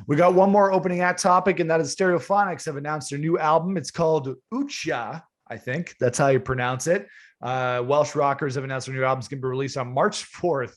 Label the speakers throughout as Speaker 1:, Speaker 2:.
Speaker 1: We got one more opening act topic, and that is Stereophonics have announced their new album. It's called Oochya, I think that's how you pronounce it. Welsh rockers have announced their new album is going to be released on March 4th,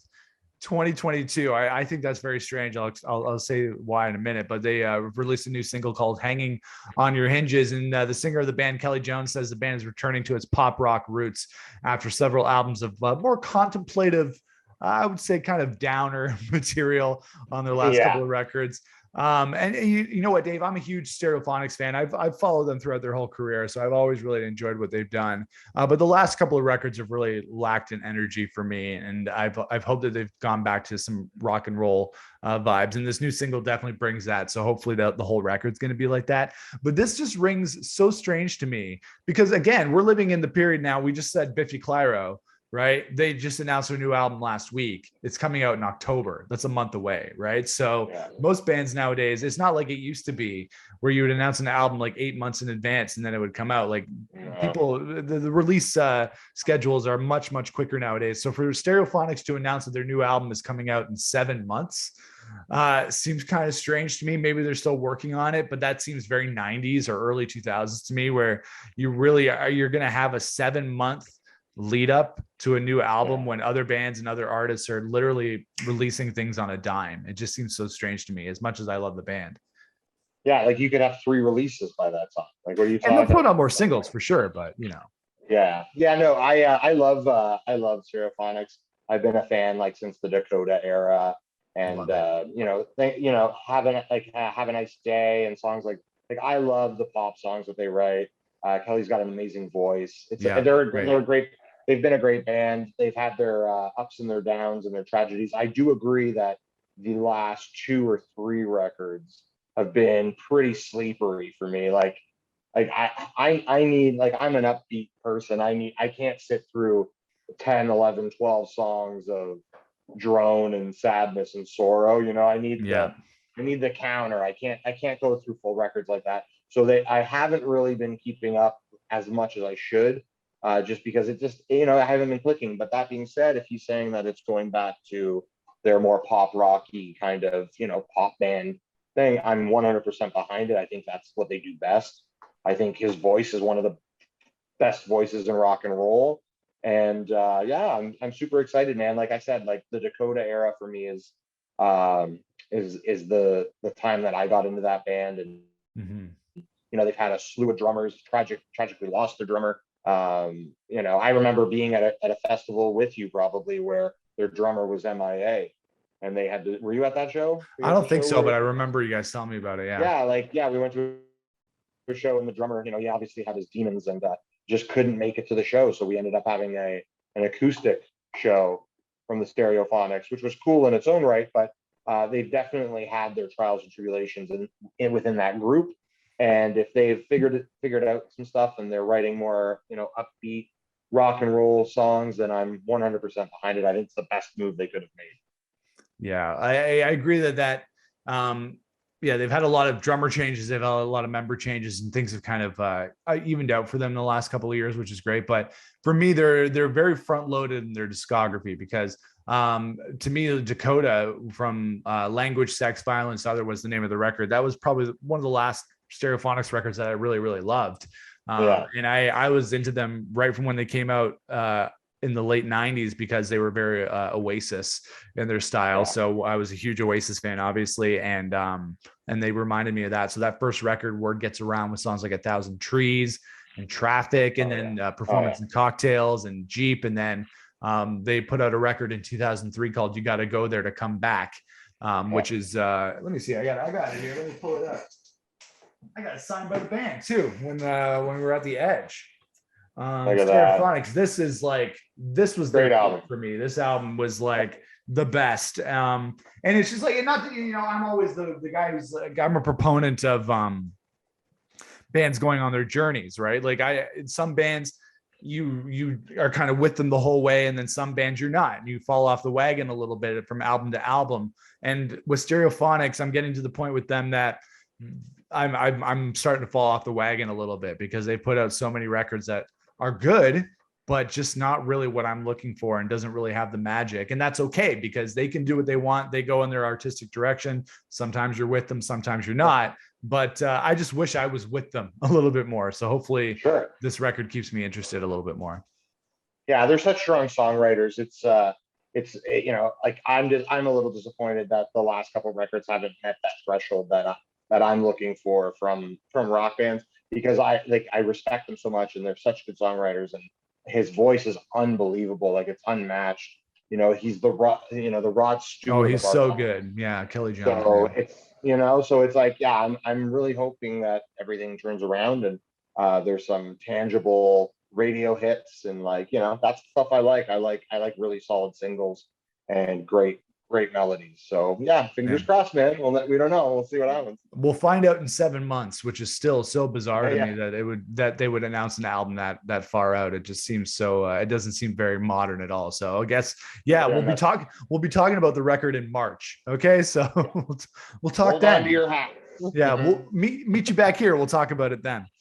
Speaker 1: 2022. I think that's very strange. I'll say why in a minute, but they released a new single called Hanging on Your Hinges. And the singer of the band, Kelly Jones, says the band is returning to its pop rock roots after several albums of more contemplative, I would say kind of downer material on their last couple of records. And you know what, Dave, I'm a huge Stereophonics fan. I've followed them throughout their whole career, so I've always really enjoyed what they've done. But the last couple of records have really lacked in energy for me, and I've hoped that they've gone back to some rock and roll vibes. And this new single definitely brings that. So hopefully the whole record's going to be like that. But this just rings so strange to me because again, we're living in the period now. We just said Biffy Clyro. Right. They just announced their new album last week. It's coming out in October. That's a month away. Right. So most bands nowadays, it's not like it used to be where you would announce an album like 8 months in advance and then it would come out. Like people, the release schedules are much, much quicker nowadays. So for Stereophonics to announce that their new album is coming out in 7 months, seems kind of strange to me. Maybe they're still working on it, but that seems very 90s or early 2000s to me, where you really you're going to have a 7-month lead up to a new album when other bands and other artists are literally releasing things on a dime. It just seems so strange to me, as much as I love the band.
Speaker 2: Yeah, like you could have 3 releases by that time. Like, what are you talking
Speaker 1: about? And they'll put out more singles for sure, but you know.
Speaker 2: Yeah. No, I love Stereophonics. I've been a fan like since the Dakota era, and Have a Nice Day and songs like I love the pop songs that they write. Kelly's got an amazing voice. They're great. They've been a great band. They've had their ups and their downs and their tragedies. I do agree that the last 2 or 3 records have been pretty sleepery for me. I need, like, I'm an upbeat person. I can't sit through 10, 11, 12 songs of drone and sadness and sorrow. You know, I need the counter. I can't go through full records like that. So I haven't really been keeping up as much as I should, just because it just, I haven't been clicking. But that being said, if he's saying that it's going back to their more pop rocky kind of, pop band thing, I'm 100% behind it. I think that's what they do best. I think his voice is one of the best voices in rock and roll. And I'm super excited, man. Like I said, like the Dakota era for me is the time that I got into that band. And they've had a slew of drummers, tragically lost their drummer. I remember being at a festival with you probably where their drummer was MIA, and they had to. Were you at that show?
Speaker 1: I don't think so, but I remember you guys telling me about it.
Speaker 2: Yeah, we went to a show, and the drummer, he obviously had his demons and just couldn't make it to the show, so we ended up having an acoustic show from the Stereophonics, which was cool in its own right, but they've definitely had their trials and tribulations within that group. And if they've figured out some stuff and they're writing more, upbeat rock and roll songs, then I'm 100% behind it. I think it's the best move they could have made.
Speaker 1: Yeah, I agree that they've had a lot of drummer changes. They've had a lot of member changes, and things have kind of evened out for them in the last couple of years, which is great. But for me, they're very front loaded in their discography because to me, Dakota from Language, Sex, Violence, Other was the name of the record. That was probably one of the last Stereophonics records that I really, really loved. And I was into them right from when they came out in the late 90s because they were very Oasis in their style. So I was a huge Oasis fan, obviously. And they reminded me of that. So that first record, Word Gets Around, with songs like 1,000 Trees and Traffic, and then Performance and Cocktails and Jeep. And then they put out a record in 2003 called You Gotta Go There to Come Back, which is, let me see. I got it here. Let me pull it up. I got it signed by the band too when we were at the Edge. Stereophonics. This was
Speaker 2: great album
Speaker 1: for me. This album was like the best. And it's just like, not that, I'm always the guy who's like, I'm a proponent of bands going on their journeys, right? Like some bands you are kind of with them the whole way, and then some bands you're not, and you fall off the wagon a little bit from album to album. And with Stereophonics, I'm getting to the point with them that I'm starting to fall off the wagon a little bit because they put out so many records that are good, but just not really what I'm looking for, and doesn't really have the magic. And that's okay, because they can do what they want. They go in their artistic direction. Sometimes you're with them, sometimes you're not. But I just wish I was with them a little bit more. So hopefully
Speaker 2: Sure.
Speaker 1: this record keeps me interested a little bit more.
Speaker 2: Yeah, they're such strong songwriters. Like I'm a little disappointed that the last couple of records haven't met that threshold that I'm looking for from rock bands, because I respect them so much and they're such good songwriters, and his voice is unbelievable. Like, it's unmatched. He's the Rod
Speaker 1: Oh,
Speaker 2: Stewart
Speaker 1: he's
Speaker 2: of our
Speaker 1: so
Speaker 2: rock.
Speaker 1: good. Yeah, Kelly Jones,
Speaker 2: So
Speaker 1: man.
Speaker 2: it's like, yeah, I'm really hoping that everything turns around, and there's some tangible radio hits, and like, that's stuff I like. I like really solid singles and great melodies. So yeah, fingers
Speaker 1: Man.
Speaker 2: crossed, man. We don't know. We'll see what happens.
Speaker 1: We'll find out in 7 months, which is still so bizarre to me
Speaker 2: Yeah,
Speaker 1: that they would announce an album that far out. It just seems so. It doesn't seem very modern at all. So I guess, yeah,
Speaker 2: yeah.
Speaker 1: we'll be talking about the record in March. Okay, so we'll talk
Speaker 2: Hold on to
Speaker 1: then.
Speaker 2: your hat.
Speaker 1: Yeah, we'll meet you back here. We'll talk about it then.